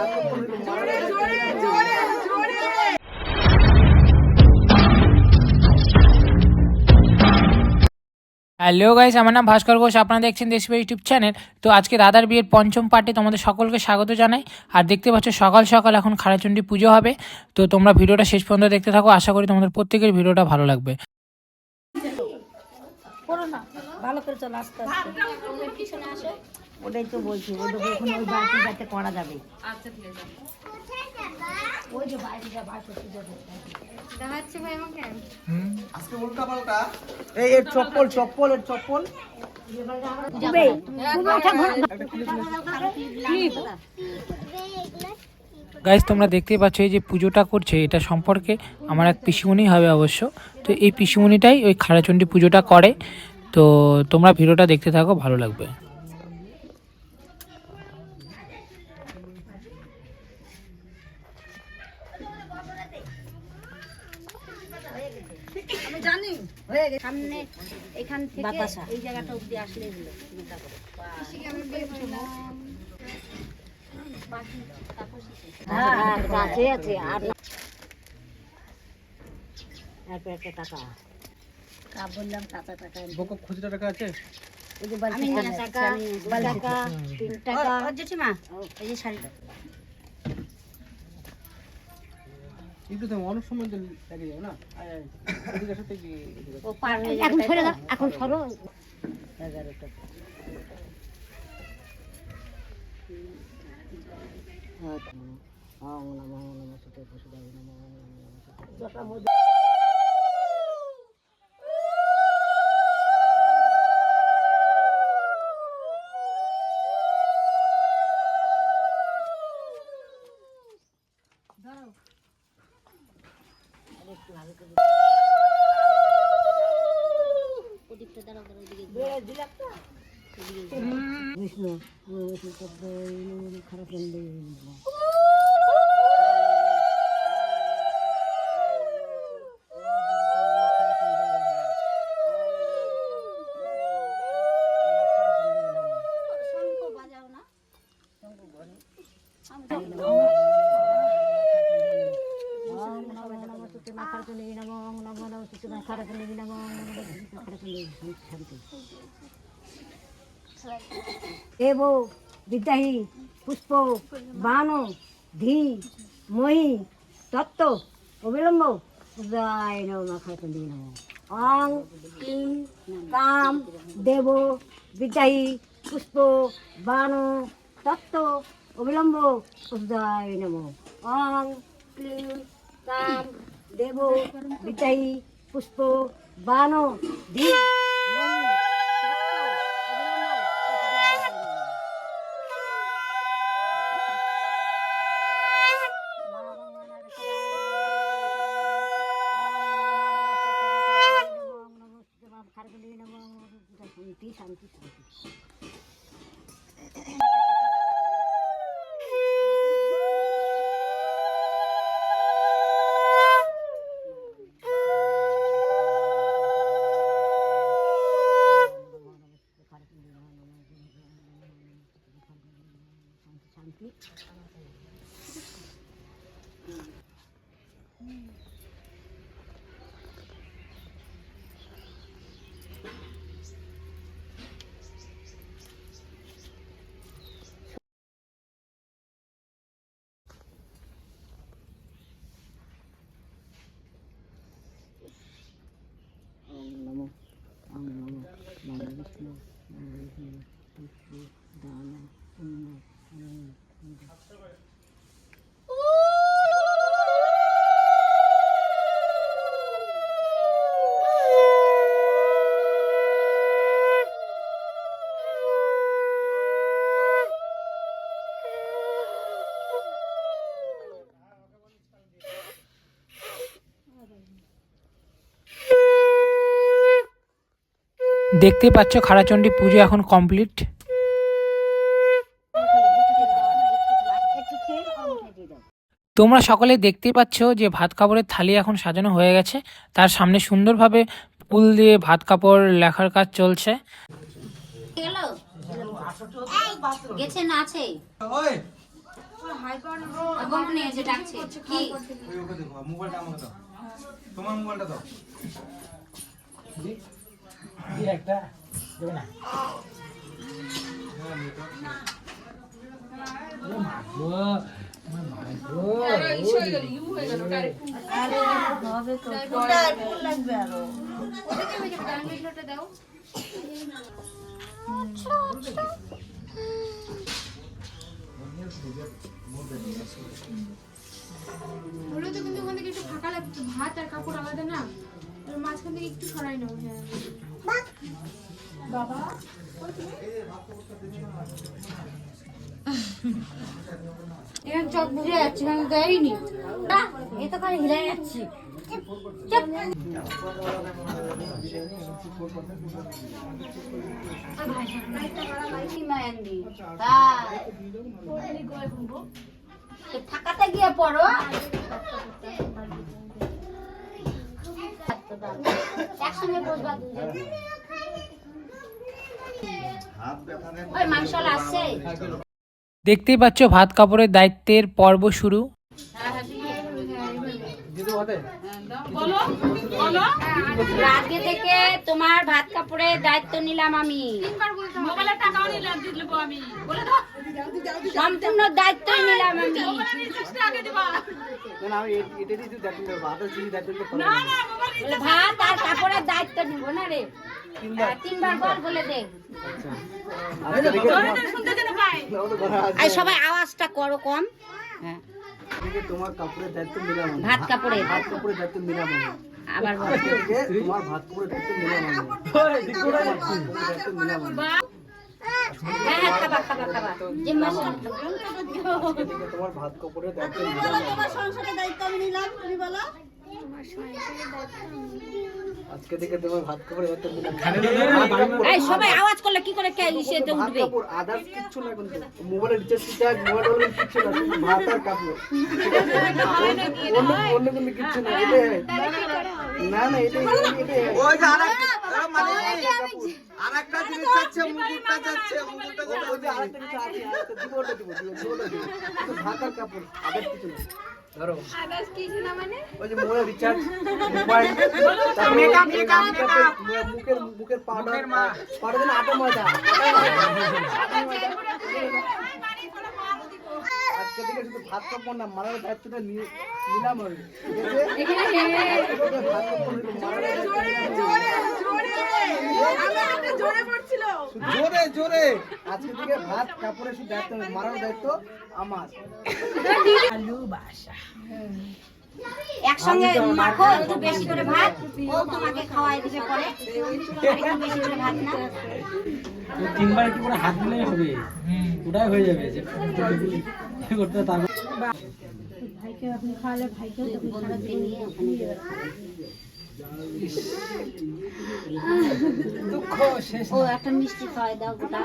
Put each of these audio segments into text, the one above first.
Hello guys, আমার নাম ভাস্কর ঘোষ। আপনারা দেখছেন দেশপ্রিয় ইউটিউব চ্যানেল। তো আজকে দাদার বিয়ের পঞ্চম পার্টে তোমাদের সকলকে স্বাগত জানাই। আর দেখতে পাচ্ছ সকাল সকাল এখন খাড়াচণ্ডী পুজো হবে। তো তোমরা ভিডিওটা শেষ পর্যন্ত দেখতে থাকো, আশা করি তোমাদের প্রত্যেকের ভিডিওটা ভালো লাগবে। ভালো করে চলো, আস্তে আস্তে পিছনে আসো। ওটাই তো বলছি, ওই বাড়িতে যাতে করা যাবে। আচ্ছা ঠিক আছে। ওই যে বাইরে যা বাসো পূজা করতে দেখাচ্ছে ভাই আমাকে। আজকে উল্টা পাল্টা এই এর চপ্পল গাইস, তোমরা দেখতেই পাচ্ছ এই যে পুজোটা করছে, এটা সম্পর্কে আমার এক পিসিমণি হবে অবশ্য। তো এই পিসিমণিটাই ওই খাড়াচণ্ডী পুজোটা করে। তো তোমরা ভিডিওটা দেখতে থাকো, ভালো লাগবে। আমি জানি হয়ে গেছে। সামনে এখান থেকে এই জায়গাটা অবধি আসলে হলো। আছে আছে আর একটা টাকা বললাম, টাকা খুচরা টাকা আছে। আমি টাকা 3 টাকা জেঠিমা, এই যে শাড়িটা একটু তো অনেক সময় তো লাগে যাবে না। এদিকে সাথে কি ও পার হয়ে যাবে। এখন সরে দাও, এখন সরো। 11 টাকা। দেব বিদ্যাহী পুষ্প বান ধী মহি তত্ত্ব অবিলম্ব অং ক্লিং কাম দেব বিদ্যাহী পুষ্প বান তত্ত্ব অবিলম্ব উদয় নম। অং ক্লিং কাম দেব বিদ্যাহী পুষ্প বান ধী শান্তি শান্তি। দেখতে পাচ্ছ খাড়াচণ্ডী পুজো এখন কমপ্লিট। তোমরা সকলে দেখতেই পাচ্ছ যে ভাত কাপড়ের থালি এখন সাজানো হয়ে গেছে। তার সামনে সুন্দরভাবে ফুল দিয়ে ভাত কাপড় লেখার কাজ চলছে। গেছে না আছে বকুনি এসে ডাকছে কি ওকে দেখো মোবাইলটা আমাকে দাও তোমার মোবাইলটা দাও একটা দেবে না লাগবে আরো হলো তো, কিন্তু ওখান থেকে একটু ফাঁকা লাগতো, ভাত আর কাপড় আলাদা না, আর মাঝখান থেকে একটু সরাই নাও। হ্যাঁ বাবা এখানে চোখ বুঝে যাচ্ছে কেন দেয়নি না এ তো খালি হিলাই যাচ্ছি থাকাতে গিয়ে পড়ো একসঙ্গে বসবা ওই মাংস আসছে দেখতেই পাচ্ছ ভাত কাপড়ের দায়িত্বের পর্ব শুরু। আজকে থেকে তোমার ভাত কাপড়ের দায়িত্ব নিলাম আমি, সম্পূর্ণ দায়িত্ব নিলাম আমি। ভাত আর কাপড়ের দায়িত্ব নিব না রে, 3বার বল বলে দে। সবাই আওয়াজটা করো কম। হ্যাঁ তোমার কাপড়ের দায়িত্ব নিলাম, ভাত কাপড়ের দায়িত্ব নিলাম আবার বল। তোমার ভাত কাপড়ের দায়িত্ব নিলাম হ্যাঁ হ্যাঁ খাবা খাবা খাবা যে মাছ তোমার ভাত কাপড়ের দায়িত্ব সংসারের দায়িত্ব আমি নিলাম, তুমি বলো। আজকে থেকে তোমার ভাত কাপড়ের দায়িত্ব নিলাম। এই সবাই আওয়াজ করলে কি করে কে ইসেতে উঠবে? আদার্স কিচ্ছু না, কিন্তু মোবাইলের রিচার্জ টিচার্জ মোবাইল কিচ্ছু না, শুধু ভাত আর কাপড়, অন্য কোনো কিচ্ছু না। না না এটা ওই যে আরেকটা জিনিস যাচ্ছে মুকুটটা যাচ্ছে ওই যে আরেকটা কিছু আছে, দিব ওটা দিব শুধু ভাত আর কাপড়, আদার্স কিছু না। ধরো আদার্স কিছু না মানে ওই যে মোবাইল রিচার্জ, মোবাইল মুখের পাউডার পাউডার না আটা ময়দা। আজকে থেকে শুধু ভাত কাপড় না মারার দায়িত্বটা নিলাম আমি, ঠিক আছে? জোরে জোরে আজকে থেকে ভাত কাপড়ের শুধু দায়িত্ব মারার দায়িত্ব আমার। একসঙ্গে মাখো একটু বেশি করে ভাত, ও তোমাকে খাওয়াই দিবে পরে, একটু বেশি করে ভাত না। 3বার একটু করে হাত দিলেই হবে, ওটাই হয়ে যাবে যে করতে তারপর ভাইকে আপনি খাওয়ালে ভাইকেও তো বন্ধুকে নিয়ে ওখানে যাবে। দুঃখ শেষ। ও একটা মিষ্টি খাওয়াই দাও গোটা।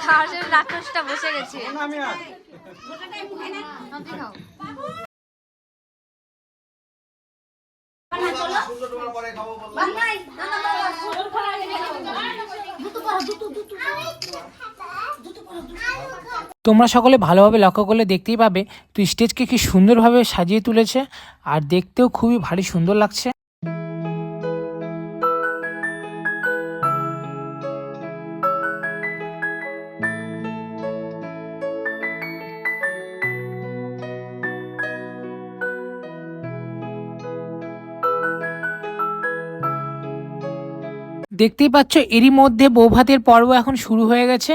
খাওয়ার জন্য রাক্ষসটা বসে গেছে। তোমরা সকলে ভালোভাবে লক্ষ্য করলে দেখতেই পাবে তো স্টেজকে কি সুন্দরভাবে সাজিয়ে তুলেছে আর দেখতেও খুবই ভারী সুন্দর লাগছে। দেখতেই পাচ্ছ এরই মধ্যে বৌভাতের পর্ব এখন শুরু হয়ে গেছে।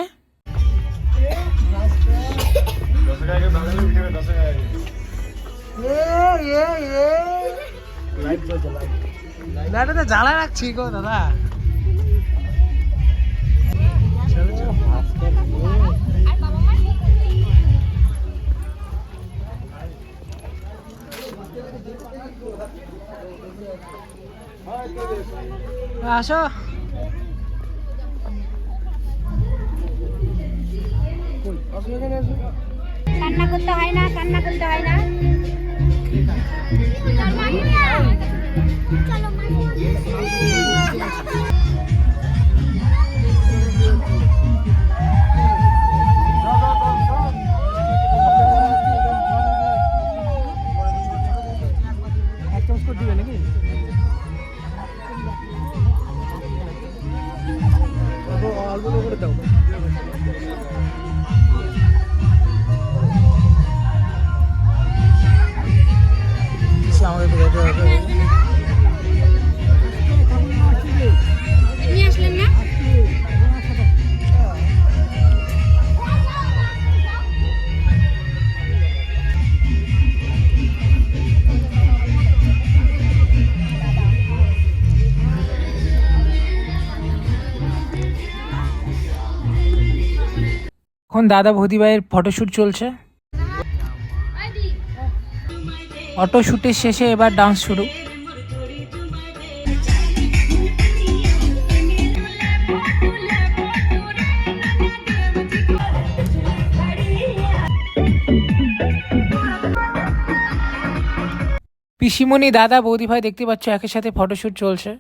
লাইটটা জ্বালা রাখছি গো দাদা। আসো কই অসুবিধা নেই, আসো। কান্না করতে হয় না, কান্না করতে হয় না। এক চামচ করে দিবে নাকি? অল্প অল্প করে দাও। নিয়ে আসলেন না? এখন দাদা বৌদি ভাইয়ের ফটোশ্যুট চলছে। ফটোশ্যুটের শেষে এবার ডান্স শুরু। পিসিমণি, দাদা, বৌদি ভাই দেখতে পাচ্ছ একের সাথে ফটোশ্যুট চলছে।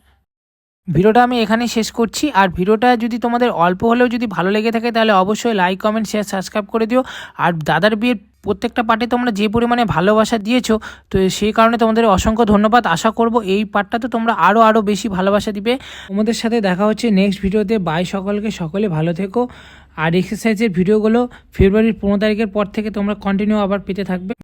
ভিডিওটা আমি এখানেই শেষ করছি। আর ভিডিওটা যদি তোমাদের অল্প হলেও যদি ভালো লেগে থাকে তাহলে অবশ্যই লাইক, কমেন্ট, শেয়ার, সাবস্ক্রাইব করে দিও। আর দাদার বিয়ের প্রত্যেকটা পার্টে তোমরা যে পরিমাণে ভালোবাসা দিয়েছো, তো সেই কারণে তোমাদের অসংখ্য ধন্যবাদ। আশা করব এই পার্টটাতে তোমরা আরও বেশি ভালোবাসা দিবে। তোমাদের সাথে দেখা হচ্ছে নেক্সট ভিডিওতে। বাই সকলকে, সকলে ভালো থেকো। আর এক্সারসাইজের ভিডিওগুলো ফেব্রুয়ারির 15 তারিখের পর থেকে তোমরা কন্টিনিউ আবার পেতে থাকবে।